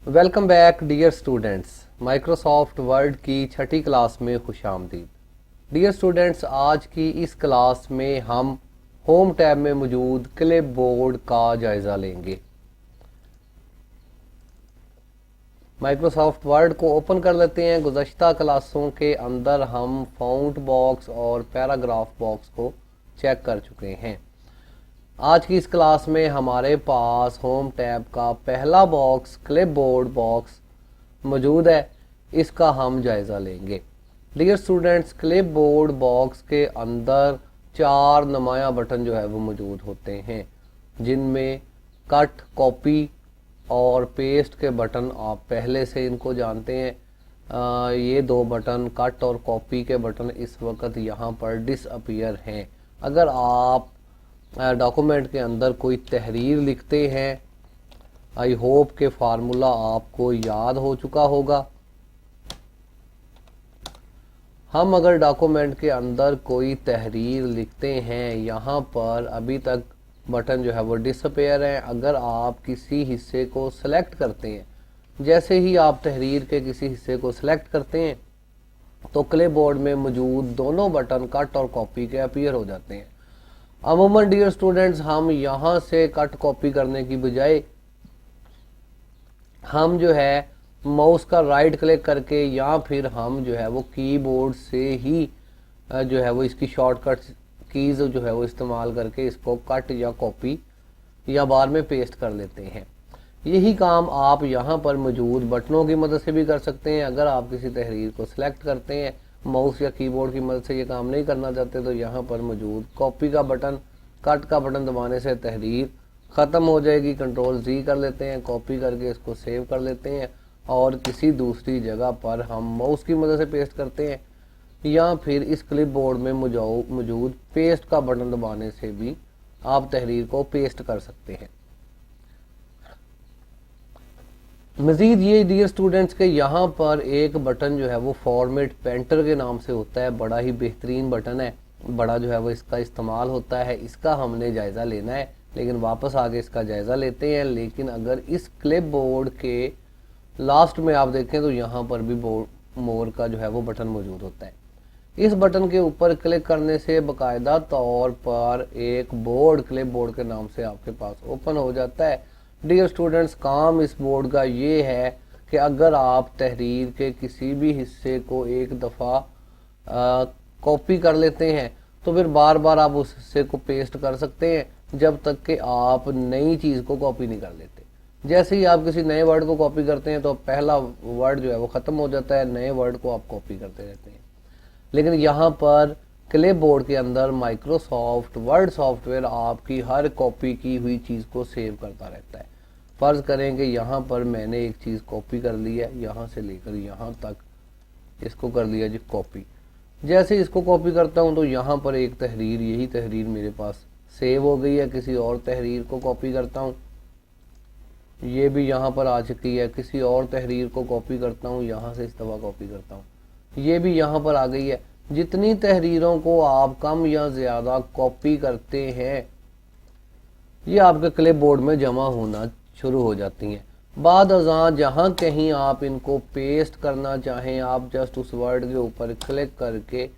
Welcome back dear students. Microsoft Word की छठी class में खुश आमदीद। डियर स्टूडेंट्स, आज की इस क्लास में हम होम टैब में मौजूद क्लिपबोर्ड का जायज़ा लेंगे। माइक्रोसॉफ्ट वर्ड को ओपन कर लेते हैं। गुज़श्ता क्लासों के अंदर हम फाउंट बॉक्स और पैराग्राफ बॉक्स को चेक कर चुके हैं। आज की इस क्लास में हमारे पास होम टैब का पहला बॉक्स क्लिपबोर्ड बॉक्स मौजूद है, इसका हम जायज़ा लेंगे। डियर स्टूडेंट्स, क्लिपबोर्ड बॉक्स के अंदर 4 नुमाया बटन जो है वो मौजूद होते हैं, जिनमें कट, कॉपी और पेस्ट के बटन आप पहले से इनको जानते हैं। ये 2 बटन कट और कॉपी के बटन इस वक्त यहाँ पर डिसअपीयर हैं। अगर आप डॉक्यूमेंट के अंदर कोई तहरीर लिखते हैं, आई होप के फार्मूला आपको याद हो चुका होगा। हम अगर डॉक्यूमेंट के अंदर कोई तहरीर लिखते हैं, यहाँ पर अभी तक बटन जो है वो डिसअपेयर है। अगर आप किसी हिस्से को सिलेक्ट करते हैं, जैसे ही आप तहरीर के किसी हिस्से को सिलेक्ट करते हैं तो क्लिपबोर्ड में मौजूद दोनों बटन कट और कॉपी के अपीयर हो जाते हैं। अमूमन डियर स्टूडेंट्स, हम यहाँ से कट कॉपी करने की बजाय हम जो है माउस का राइट क्लिक करके या फिर हम जो है वो कीबोर्ड से ही जो है वो इसकी शॉर्टकट कीज जो है वो इस्तेमाल करके इसको कट या कॉपी या बार में पेस्ट कर लेते हैं। यही काम आप यहाँ पर मौजूद बटनों की मदद से भी कर सकते हैं। अगर आप किसी तहरीर को सिलेक्ट करते हैं, माउस या कीबोर्ड की मदद से ये काम नहीं करना चाहते, तो यहाँ पर मौजूद कॉपी का बटन, कट का बटन दबाने से तहरीर ख़त्म हो जाएगी। कंट्रोल जी कर लेते हैं, कॉपी करके इसको सेव कर लेते हैं और किसी दूसरी जगह पर हम माउस की मदद से पेस्ट करते हैं, या फिर इस क्लिपबोर्ड में मौजूद पेस्ट का बटन दबाने से भी आप तहरीर को पेस्ट कर सकते हैं। मज़ीद ये डियर स्टूडेंट्स के यहाँ पर एक बटन जो है वो फॉर्मेट पेंटर के नाम से होता है। बड़ा ही बेहतरीन बटन है, बड़ा जो है वो इसका इस्तेमाल होता है। इसका हमने जायज़ा लेना है, लेकिन वापस आगे इसका जायज़ा लेते हैं। लेकिन अगर इस क्लिपबोर्ड के लास्ट में आप देखें तो यहाँ पर भी मोर का जो है वो बटन मौजूद होता है। इस बटन के ऊपर क्लिक करने से बाकायदा तौर पर एक बोर्ड क्लिपबोर्ड के नाम से आपके पास ओपन हो जाता है। डियर स्टूडेंट्स, काम इस बोर्ड का ये है कि अगर आप तहरीर के किसी भी हिस्से को एक दफ़ा कॉपी कर लेते हैं तो फिर बार बार आप उस हिस्से को पेस्ट कर सकते हैं जब तक कि आप नई चीज़ को कॉपी नहीं कर लेते। जैसे ही आप किसी नए वर्ड को कॉपी करते हैं तो पहला वर्ड जो है वो ख़त्म हो जाता है, नए वर्ड को आप कॉपी करते रहते हैं। लेकिन यहाँ पर क्लिपबोर्ड के अंदर माइक्रोसॉफ्ट वर्ड सॉफ्टवेयर आपकी हर कॉपी की हुई चीज़ को सेव करता रहता है। फ़र्ज़ करें कि यहाँ पर मैंने एक चीज़ कॉपी कर ली है, यहाँ से लेकर यहाँ तक इसको कर लिया जी कॉपी। जैसे इसको कॉपी करता हूँ तो यहाँ पर एक तहरीर, यही तहरीर मेरे पास सेव हो गई है। किसी और तहरीर को कॉपी करता हूँ, ये भी यहाँ पर आ चुकी है। किसी और तहरीर को कॉपी करता हूँ, यहाँ से इस दफ़ा कॉपी करता हूँ, ये भी यहाँ पर आ गई है। जितनी तहरीरों को आप कम या ज़्यादा कॉपी करते हैं, ये आपके क्लिपबोर्ड में जमा होना शुरू हो जाती हैं। बाद अज़ां जहाँ कहीं आप इनको पेस्ट करना चाहें, आप जस्ट उस वर्ड के ऊपर क्लिक करके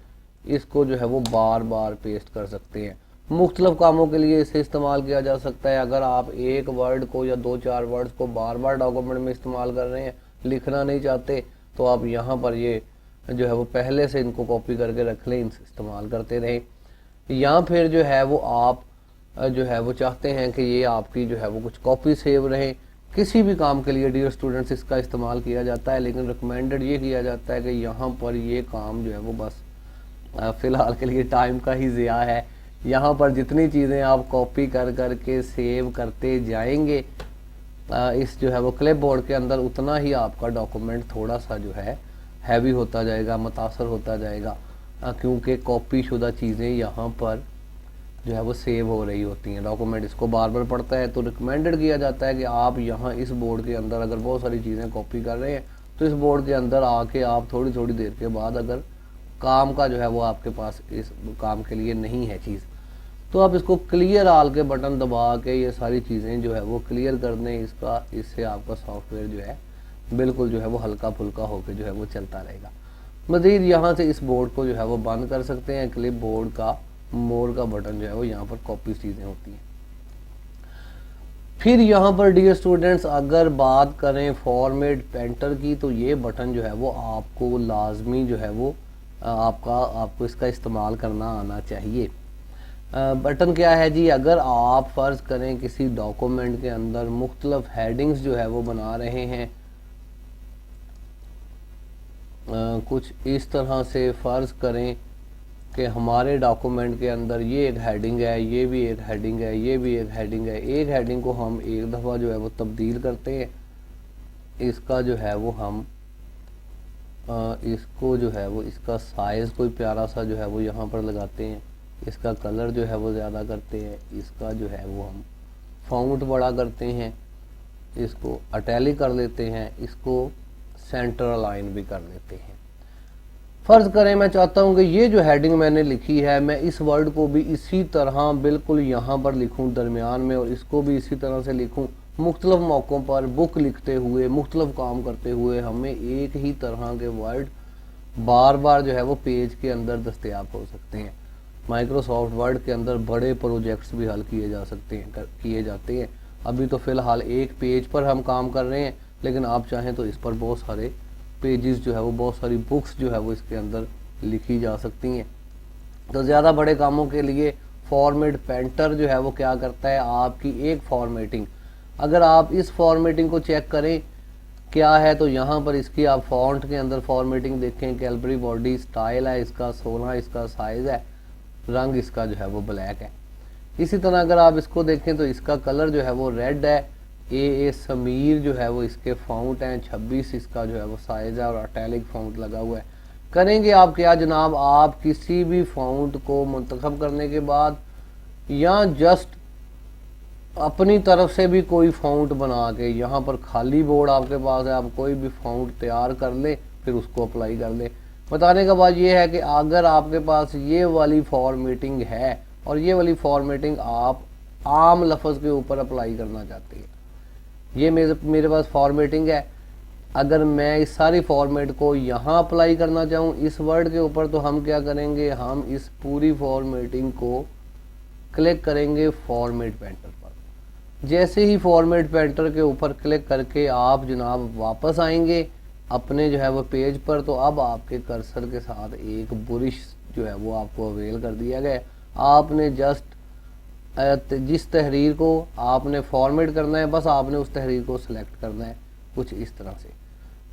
इसको जो है वो बार बार पेस्ट कर सकते हैं। मुख्तलिफ कामों के लिए इसे इस्तेमाल किया जा सकता है। अगर आप एक वर्ड को या 2-4 वर्ड्स को बार बार डॉक्यूमेंट में इस्तेमाल कर रहे हैं, लिखना नहीं चाहते, तो आप यहाँ पर ये जो है वो पहले से इनको कॉपी करके रख लें, इनसे इस्तेमाल करते रहें। या फिर जो है वो आप जो है वो चाहते हैं कि ये आपकी जो है वो कुछ कॉपी सेव रहे, किसी भी काम के लिए डियर स्टूडेंट्स इसका इस्तेमाल किया जाता है। लेकिन रिकमेंडेड ये किया जाता है कि यहाँ पर ये काम जो है वो बस फ़िलहाल के लिए टाइम का ही ज़िया है। यहाँ पर जितनी चीज़ें आप कॉपी कर कर के सेव करते जाएंगे इस जो है वो क्लिपबोर्ड के अंदर, उतना ही आपका डॉक्यूमेंट थोड़ा सा जो है हैवी होता जाएगा, मुतासर होता जाएगा, क्योंकि कॉपी शुदा चीज़ें यहाँ पर जो है वो सेव हो रही होती हैं। डॉक्यूमेंट इसको बार बार पढ़ता है, तो रिकमेंडेड किया जाता है कि आप यहाँ इस बोर्ड के अंदर अगर बहुत सारी चीज़ें कॉपी कर रहे हैं तो इस बोर्ड के अंदर आके आप थोड़ी थोड़ी देर के बाद, अगर काम का जो है वो आपके पास इस काम के लिए नहीं है चीज़, तो आप इसको क्लियर आल के बटन दबा के ये सारी चीज़ें जो है वो क्लियर कर दें इसका। इससे आपका सॉफ्टवेयर जो है बिल्कुल जो है वो हल्का फुल्का होकर जो है वो चलता रहेगा। मज़ीद यहाँ से इस बोर्ड को जो है वो बंद कर सकते हैं। क्लिप बोर्ड का मोर का बटन जो है वो यहाँ पर कॉपी चीज़ें होती हैं। फिर यहाँ पर डियर स्टूडेंट्स अगर बात करें फॉर्मेट पेंटर की, तो ये बटन जो है वो आपको लाजमी जो है वो आपको इसका इस्तेमाल करना आना चाहिए। बटन क्या है जी, अगर आप फ़र्ज़ करें किसी डॉक्यूमेंट के अंदर मुख्तलिफ हेडिंग्स जो है वो बना रहे हैं, कुछ इस तरह से फ़र्ज़ करें कि हमारे डॉक्यूमेंट के अंदर ये एक हेडिंग है, ये भी एक हेडिंग है, ये भी एक हेडिंग है। एक हेडिंग को हम एक दफ़ा जो है वो तब्दील करते हैं, इसका जो है वो हम इसको जो है वो इसका साइज़ कोई प्यारा सा जो है वो यहाँ पर लगाते हैं, इसका कलर जो है वो ज़्यादा करते हैं, इसका जो है वो हम फ़ॉन्ट बड़ा करते हैं, इसको इटैलिक कर लेते हैं, इसको सेंटर अलाइन भी कर लेते हैं। फ़र्ज़ करें मैं चाहता हूँ कि ये जो हेडिंग मैंने लिखी है, मैं इस वर्ड को भी इसी तरह बिल्कुल यहाँ पर लिखूँ दरमियान में, और इसको भी इसी तरह से लिखूँ। मुख्तलिफ मौक़ों पर बुक लिखते हुए, मुख्तलिफ काम करते हुए हमें एक ही तरह के वर्ड बार बार जो है वो पेज के अंदर दस्तयाब हो सकते हैं। माइक्रोसॉफ्ट वर्ड के अंदर बड़े प्रोजेक्ट्स भी हल किए जाते हैं। अभी तो फ़िलहाल एक पेज पर हम काम कर रहे हैं, लेकिन आप चाहें तो इस पर बहुत सारे पेजेस जो है वो, बहुत सारी बुक्स जो है वो इसके अंदर लिखी जा सकती हैं। तो ज़्यादा बड़े कामों के लिए फॉर्मेट पेंटर जो है वो क्या करता है, आपकी एक फॉर्मेटिंग, अगर आप इस फॉर्मेटिंग को चेक करें क्या है, तो यहाँ पर इसकी आप फॉन्ट के अंदर फॉर्मेटिंग देखें, कैलबरी बॉडी स्टाइल है इसका 16 इसका साइज़ है, रंग इसका जो है वो ब्लैक है। इसी तरह अगर आप इसको देखें तो इसका कलर जो है वो रेड है, ए समीर जो है वो इसके फ़ॉन्ट हैं, 26 इसका जो है वो साइज़ है, और इटैलिक फ़ॉन्ट लगा हुआ है। करेंगे आप क्या जनाब, आप किसी भी फ़ॉन्ट को मुंतखब करने के बाद या जस्ट अपनी तरफ से भी कोई फ़ॉन्ट बना के, यहाँ पर खाली बोर्ड आपके पास है, आप कोई भी फ़ॉन्ट तैयार कर ले, फिर उसको अप्लाई कर ले। बताने का बात ये है कि अगर आपके पास ये वाली फॉर्मेटिंग है और ये वाली फॉर्मेटिंग आप आम लफ्ज़ के ऊपर अप्लाई करना चाहते हैं, ये मेरे पास फॉर्मेटिंग है, अगर मैं इस सारी फॉर्मेट को यहाँ अप्लाई करना चाहूँ इस वर्ड के ऊपर, तो हम क्या करेंगे, हम इस पूरी फॉर्मेटिंग को क्लिक करेंगे फॉर्मेट पेंटर पर। जैसे ही फॉर्मेट पेंटर के ऊपर क्लिक करके आप जनाब वापस आएंगे अपने जो है वो पेज पर, तो अब आपके कर्सर के साथ एक बुरिश जो है वो आपको अवेल कर दिया गया। आपने जस्ट जिस तहरीर को आपने फॉर्मेट करना है, बस आपने उस तहरीर को सिलेक्ट करना है कुछ इस तरह से।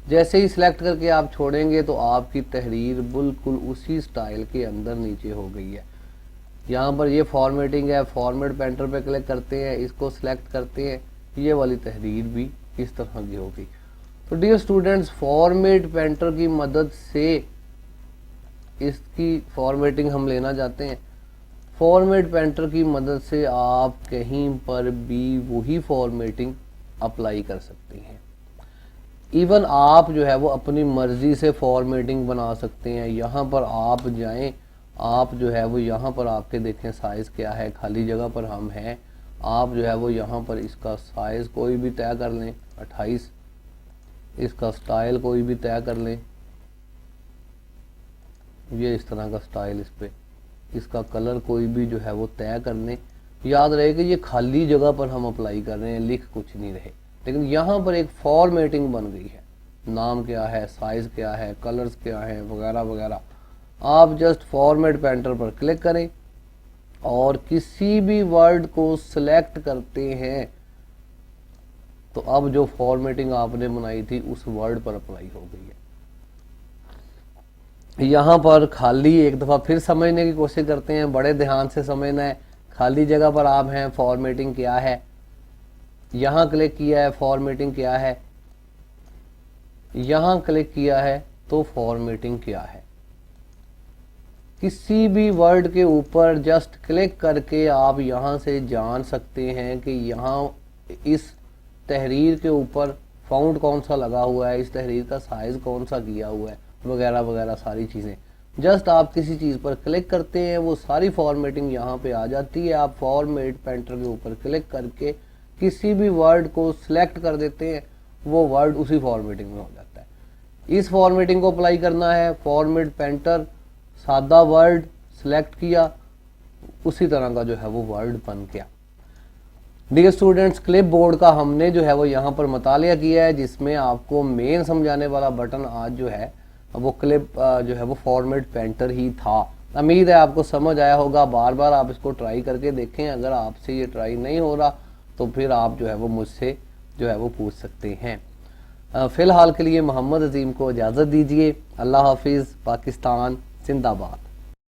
जैसे ही सिलेक्ट करके आप छोड़ेंगे तो आपकी तहरीर बिल्कुल उसी स्टाइल के अंदर नीचे हो गई है। यहाँ पर ये फॉर्मेटिंग है, फॉर्मेट पेंटर पे क्लिक करते हैं, इसको सिलेक्ट करते हैं, ये वाली तहरीर भी इस तरह की होगी। तो डियर स्टूडेंट्स, फॉर्मेट पेंटर की मदद से इसकी फॉर्मेटिंग हम लेना चाहते हैं। फॉर्मेट पेंटर की मदद से आप कहीं पर भी वही फॉर्मेटिंग अप्लाई कर सकते हैं। इवन आप जो है वो अपनी मर्ज़ी से फॉर्मेटिंग बना सकते हैं। यहाँ पर आप जाएं, आप जो है वो यहाँ पर आपके देखें साइज़ क्या है, खाली जगह पर हम हैं, आप जो है वो यहाँ पर इसका साइज़ कोई भी तय कर लें 28, इसका स्टाइल कोई भी तय कर लें, ये इस तरह का स्टाइल इस पर, इसका कलर कोई भी जो है वो तय कर लें। याद रहे कि ये खाली जगह पर हम अप्लाई कर रहे हैं, लिख कुछ नहीं रहे, लेकिन यहाँ पर एक फॉर्मेटिंग बन गई है। नाम क्या है, साइज़ क्या है, कलर्स क्या है, वगैरह वगैरह। आप जस्ट फॉर्मेट पेंटर पर क्लिक करें और किसी भी वर्ड को सिलेक्ट करते हैं, तो अब जो फॉर्मेटिंग आपने बनाई थी उस वर्ड पर अप्लाई हो गई है। यहाँ पर खाली एक दफ़ा फिर समझने की कोशिश करते हैं, बड़े ध्यान से समझना है। खाली जगह पर आप हैं, फॉर्मेटिंग क्या है, यहाँ क्लिक किया है, फॉर्मेटिंग क्या है, यहाँ क्लिक किया है तो फॉर्मेटिंग क्या है। किसी भी वर्ड के ऊपर जस्ट क्लिक करके आप यहाँ से जान सकते हैं कि यहाँ इस तहरीर के ऊपर फ़ॉन्ट कौन सा लगा हुआ है, इस तहरीर का साइज़ कौन सा किया हुआ है, वगैरह वगैरह सारी चीज़ें। जस्ट आप किसी चीज़ पर क्लिक करते हैं, वो सारी फॉर्मेटिंग यहाँ पे आ जाती है। आप फॉर्मेट पेंटर के ऊपर क्लिक करके किसी भी वर्ड को सिलेक्ट कर देते हैं, وہ ورڈ اسی فارمیٹنگ میں ہو جاتا ہے۔ اس فارمیٹنگ کو اپلائی کرنا ہے، فارمیٹ پینٹر، سادہ ورڈ سلیکٹ کیا، اسی طرح کا جو ہے وہ ورڈ بن گیا۔ ڈیئر اسٹوڈنٹس، کلپ بورڈ کا ہم نے جو ہے وہ یہاں پر مطالعہ کیا ہے، جس میں آپ کو مین سمجھانے والا بٹن آج جو ہے وہ کلپ جو ہے وہ فارمیٹ پینٹر ہی تھا۔ امید ہے آپ کو سمجھ آیا ہوگا۔ بار بار آپ اس کو ٹرائی کر کے دیکھیں، اگر آپ سے یہ ٹرائی نہیں ہو رہا تو پھر آپ جو ہے وہ مجھ سے جو ہے وہ پوچھ سکتے ہیں۔ فی الحال کے لیے محمد عظیم کو اجازت دیجیے۔ اللہ حافظ۔ پاکستان زندہ باد۔